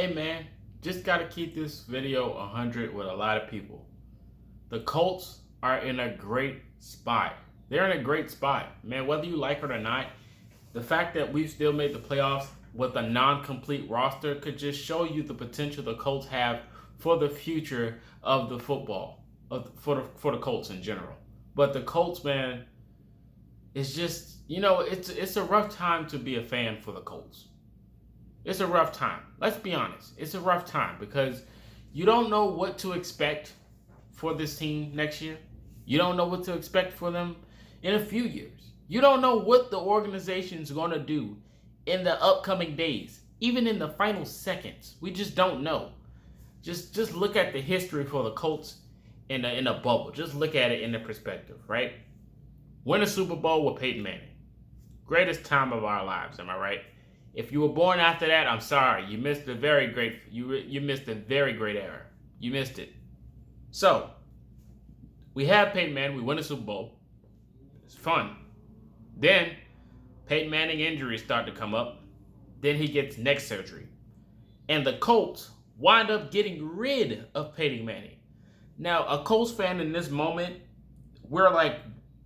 Hey man, just gotta keep this video 100 with a lot of people. The Colts are in a great spot. They're in a great spot. Man, whether you like it or not, the fact that we've still made the playoffs with a non-complete roster could just show you the potential the Colts have for the future of the football, for the Colts in general. But the Colts, man, it's just, it's a rough time to be a fan for the Colts. It's a rough time. Let's be honest. It's a rough time because you don't know what to expect for this team next year. You don't know what to expect for them in a few years. You don't know what the organization's going to do in the upcoming days, even in the final seconds. We just don't know. Just look at the history for the Colts in a bubble. Just look at it in the perspective, right? Win a Super Bowl with Peyton Manning. Greatest time of our lives, am I right? If you were born after that, I'm sorry. You missed a very great era. You missed it. So, we have Peyton Manning. We win a Super Bowl. It's fun. Then, Peyton Manning injuries start to come up. Then he gets neck surgery. And the Colts wind up getting rid of Peyton Manning. Now, a Colts fan in this moment, we're like,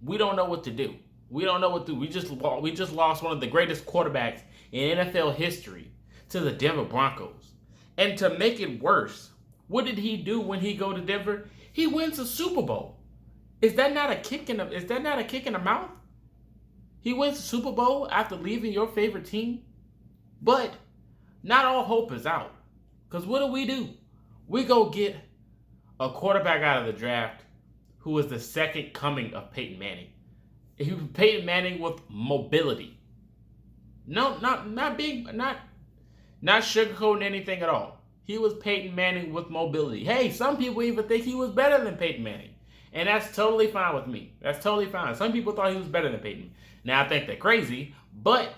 we don't know what to do. We don't know what to do. We just lost one of the greatest quarterbacks in NFL history to the Denver Broncos. And to make it worse, what did he do when he go to Denver? He wins a Super Bowl. Is that not a kick in the mouth? He wins the Super Bowl after leaving your favorite team? But not all hope is out. Because what do? We go get a quarterback out of the draft who was the second coming of Peyton Manning. He was Peyton Manning with mobility. No, not sugarcoating anything at all. He was Peyton Manning with mobility. Hey, some people even think he was better than Peyton Manning. And that's totally fine with me. That's totally fine. Some people thought he was better than Peyton. Now, I think they're crazy, but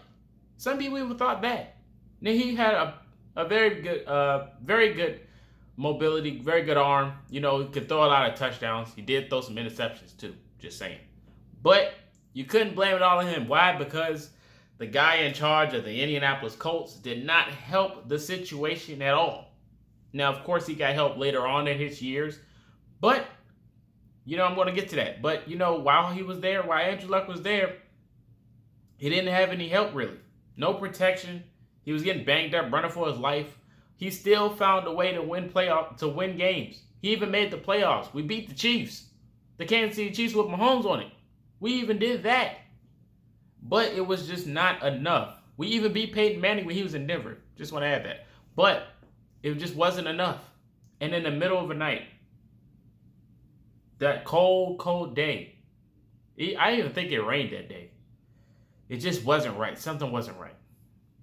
some people even thought that. Now, he had a very good mobility, very good arm. He could throw a lot of touchdowns. He did throw some interceptions too, just saying. But you couldn't blame it all on him. Why? Because the guy in charge of the Indianapolis Colts did not help the situation at all. Now, of course, he got help later on in his years. But, I'm going to get to that. But, while he was there, while Andrew Luck was there, he didn't have any help, really. No protection. He was getting banged up, running for his life. He still found a way to win games. He even made the playoffs. We beat the Chiefs. The Kansas City Chiefs with Mahomes on it. We even did that. But it was just not enough. We even beat Peyton Manning when he was in Denver. Just want to add that. But it just wasn't enough. And in the middle of the night, that cold day, I didn't even think it rained that day. It just wasn't right. Something wasn't right.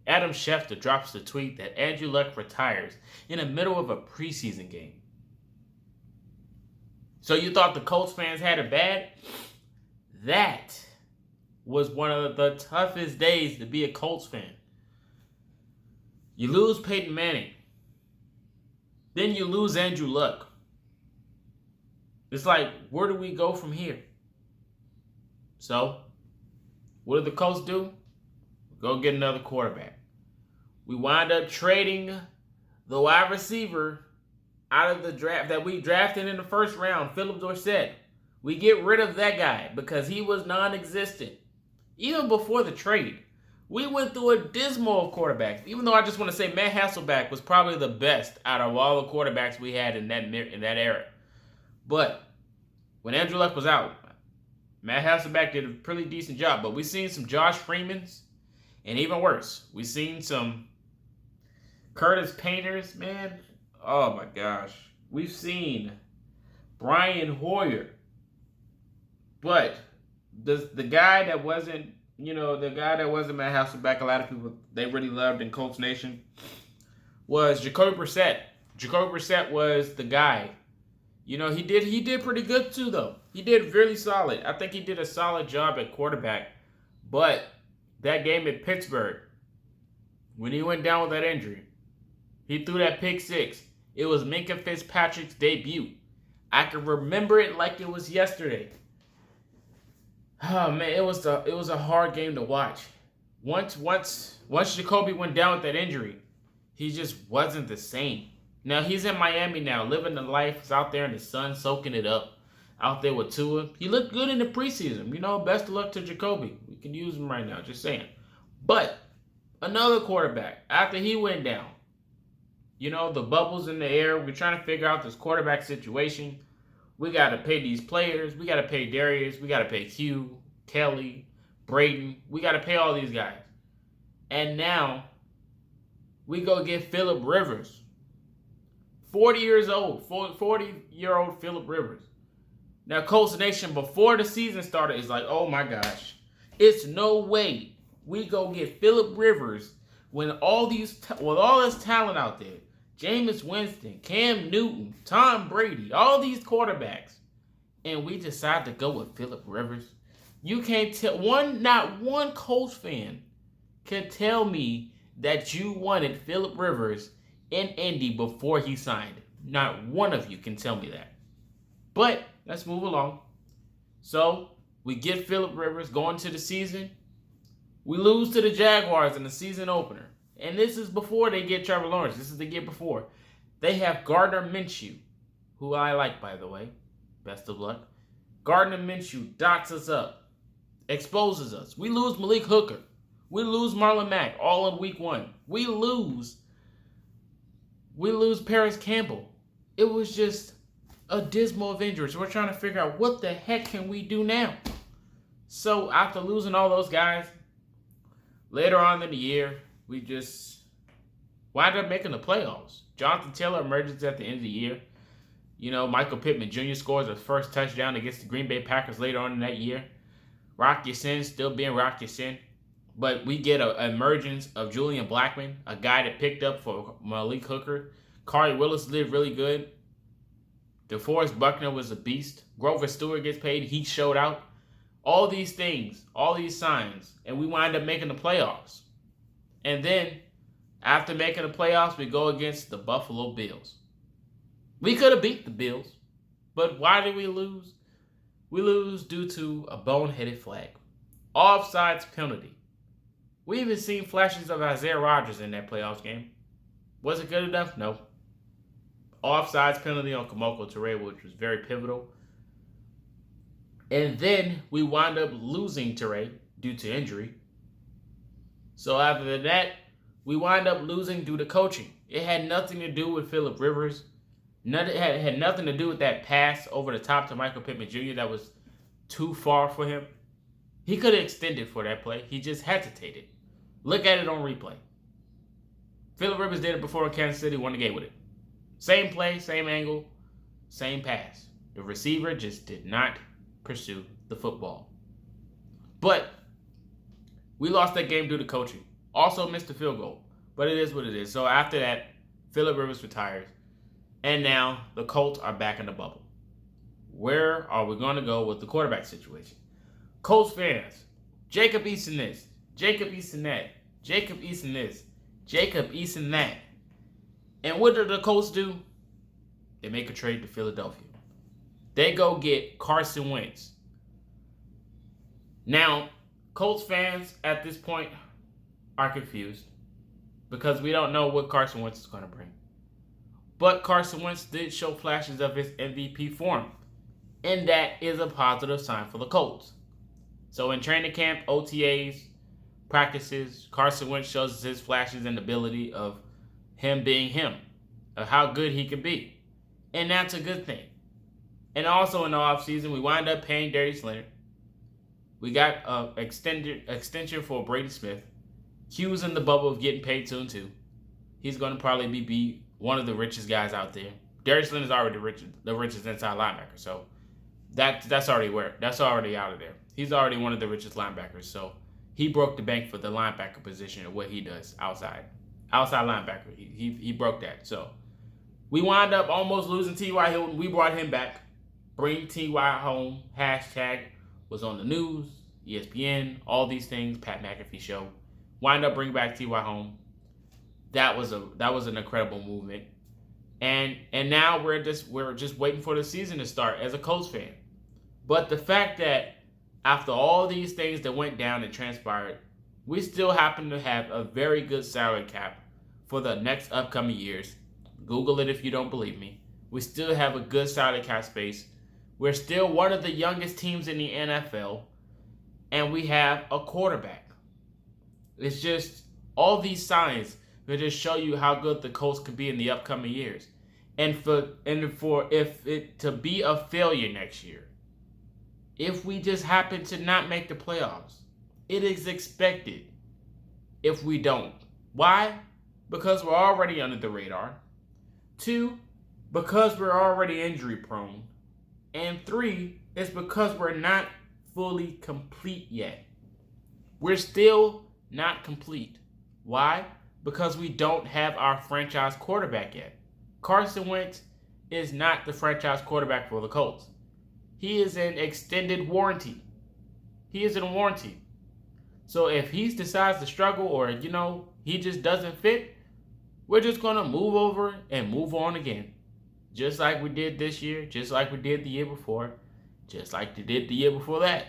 Adam Schefter drops the tweet that Andrew Luck retires in the middle of a preseason game. So you thought the Colts fans had it bad? That was one of the toughest days to be a Colts fan. You lose Peyton Manning. Then you lose Andrew Luck. It's like, where do we go from here? So, what did the Colts do? Go get another quarterback. We wind up trading the wide receiver out of the draft that we drafted in the first round, Philip Dorsett. We get rid of that guy because he was non-existent. Even before the trade, we went through a dismal of quarterbacks. Even though I just want to say Matt Hasselbeck was probably the best out of all the quarterbacks we had in that era. But when Andrew Luck was out, Matt Hasselbeck did a pretty decent job. But we've seen some Josh Freemans, and even worse, we've seen some Curtis Painters, man. Oh my gosh. We've seen Brian Hoyer. But the guy that wasn't Matt Hasselbeck, a lot of people, they really loved in Colts Nation, was Jacoby Brissett. Jacoby Brissett was the guy. He did pretty good too, though. He did really solid. I think he did a solid job at quarterback. But that game at Pittsburgh, when he went down with that injury, he threw that pick six. It was Minkah Fitzpatrick's debut. I can remember it like it was yesterday. Oh man, it was a hard game to watch. Once Jacoby went down with that injury, he just wasn't the same. Now he's in Miami now, living the life. He's out there in the sun, soaking it up. Out there with Tua. He looked good in the preseason. Best of luck to Jacoby. We can use him right now, just saying. But another quarterback, after he went down, the bubbles in the air. We're trying to figure out this quarterback situation. We got to pay these players. We got to pay Darius. We got to pay Hugh, Kelly, Braden. We got to pay all these guys. And now we go get Phillip Rivers. 40 years old. 40-year-old Phillip Rivers. Now, Colts Nation, before the season started, is like, oh my gosh. It's no way we go get Phillip Rivers when with all this talent out there. Jameis Winston, Cam Newton, Tom Brady, all these quarterbacks. And we decide to go with Phillip Rivers. You can't tell, not one Colts fan can tell me that you wanted Phillip Rivers in Indy before he signed. Not one of you can tell me that. But let's move along. So we get Phillip Rivers going to the season. We lose to the Jaguars in the season opener. And this is before they get Trevor Lawrence. This is the year before. They have Gardner Minshew, who I like, by the way. Best of luck. Gardner Minshew dots us up, exposes us. We lose Malik Hooker. We lose Marlon Mack all in week 1. We lose Paris Campbell. It was just a dismal of injuries. We're trying to figure out what the heck can we do now. So after losing all those guys, later on in the year, we just wind up making the playoffs. Jonathan Taylor emerges at the end of the year. Michael Pittman Jr. scores his first touchdown against the Green Bay Packers later on in that year. Rock Ya-Sin still being Rock Ya-Sin. But we get an emergence of Julian Blackmon, a guy that picked up for Malik Hooker. Corey Willis did really good. DeForest Buckner was a beast. Grover Stewart gets paid. He showed out. All these things, all these signs, and we wind up making the playoffs. And then, after making the playoffs, we go against the Buffalo Bills. We could have beat the Bills, but why did we lose? We lose due to a boneheaded flag. Offsides penalty. We even seen flashes of Isaiah Rodgers in that playoffs game. Was it good enough? No. Offsides penalty on Kamoko Toure, which was very pivotal. And then we wind up losing Toure due to injury. So after that, we wind up losing due to coaching. It had nothing to do with Phillip Rivers. It had nothing to do with that pass over the top to Michael Pittman Jr. that was too far for him. He could have extended for that play. He just hesitated. Look at it on replay. Phillip Rivers did it before in Kansas City, won the game with it. Same play, same angle, same pass. The receiver just did not pursue the football. But we lost that game due to coaching. Also missed the field goal. But it is what it is. So after that, Phillip Rivers retires. And now the Colts are back in the bubble. Where are we going to go with the quarterback situation? Colts fans, Jacob Eason this, Jacob Eason that, Jacob Eason this, Jacob Eason that. And what do the Colts do? They make a trade to Philadelphia. They go get Carson Wentz. Now, Colts fans at this point are confused because we don't know what Carson Wentz is going to bring. But Carson Wentz did show flashes of his MVP form, and that is a positive sign for the Colts. So in training camp, OTAs, practices, Carson Wentz shows his flashes and ability of him being him, of how good he can be. And that's a good thing. And also in the offseason, we wind up paying Darius Leonard. We got an extension for Brady Smith. Q's in the bubble of getting paid soon too. He's going to probably be one of the richest guys out there. Darius Leonard is already the richest inside linebacker, so that's already out of there. He's already one of the richest linebackers, so he broke the bank for the linebacker position of what he does outside linebacker. He broke that. So we wind up almost losing T.Y. Hilton. We brought him back. Bring T.Y. home. Hashtag was on the news, ESPN, all these things. Pat McAfee show. Wind up bring back T.Y. home. That was an incredible movement. And now we're just waiting for the season to start as a Colts fan. But the fact that after all these things that went down and transpired, we still happen to have a very good salary cap for the next upcoming years. Google it if you don't believe me. We still have a good solid cap space. We're still one of the youngest teams in the NFL, and we have a quarterback. It's just all these signs that just show you how good the Colts could be in the upcoming years. And for if it to be a failure next year, if we just happen to not make the playoffs, it is expected if we don't. Why? Because we're already under the radar. 2, because we're already injury prone. And 3, it's because we're not fully complete yet. We're still not complete. Why? Because we don't have our franchise quarterback yet. Carson Wentz is not the franchise quarterback for the Colts. He is in extended warranty. He is in warranty. So if he decides to struggle or, he just doesn't fit, we're just going to move over and move on again. Just like we did this year, just like we did the year before, just like we did the year before that.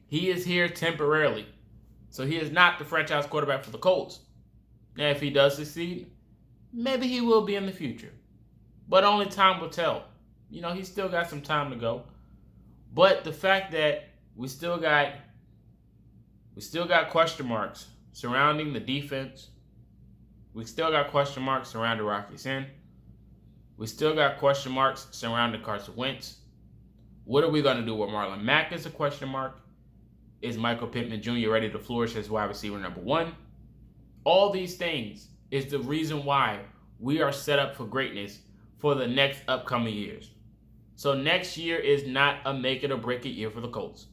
He is here temporarily. So he is not the franchise quarterback for the Colts. Now, if he does succeed, maybe he will be in the future. But only time will tell. He's still got some time to go. But the fact that we still got question marks surrounding the defense. We still got question marks surrounding Rocky Sin. We still got question marks surrounding Carson Wentz. What are we going to do with Marlon Mack is a question mark. Is Michael Pittman Jr. ready to flourish as wide receiver number 1? All these things is the reason why we are set up for greatness for the next upcoming years. So next year is not a make it or break it year for the Colts.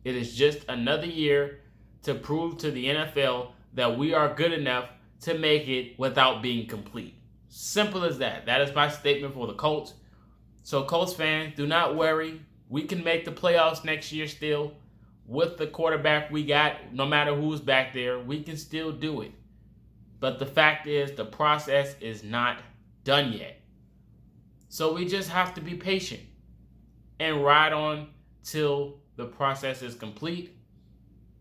It is just another year to prove to the NFL that we are good enough to make it without being complete. Simple as that. That is my statement for the Colts. So Colts fans, do not worry. We can make the playoffs next year still. With the quarterback we got, no matter who's back there, we can still do it. But the fact is, the process is not done yet. So we just have to be patient and ride on till the process is complete.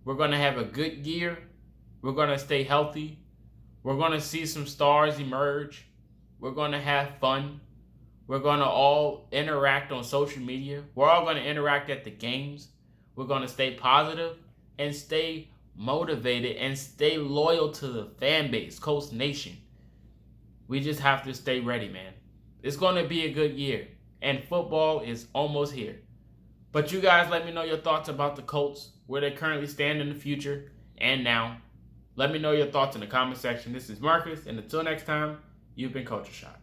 We're going to have a good year. We're going to stay healthy. We're going to see some stars emerge. We're going to have fun. We're going to all interact on social media. We're all going to interact at the games. We're going to stay positive and stay motivated and stay loyal to the fan base, Colts Nation. We just have to stay ready, man. It's going to be a good year, and football is almost here. But you guys let me know your thoughts about the Colts, where they currently stand in the future and now. Let me know your thoughts in the comment section. This is Marcus, and until next time, you've been Culture Shock.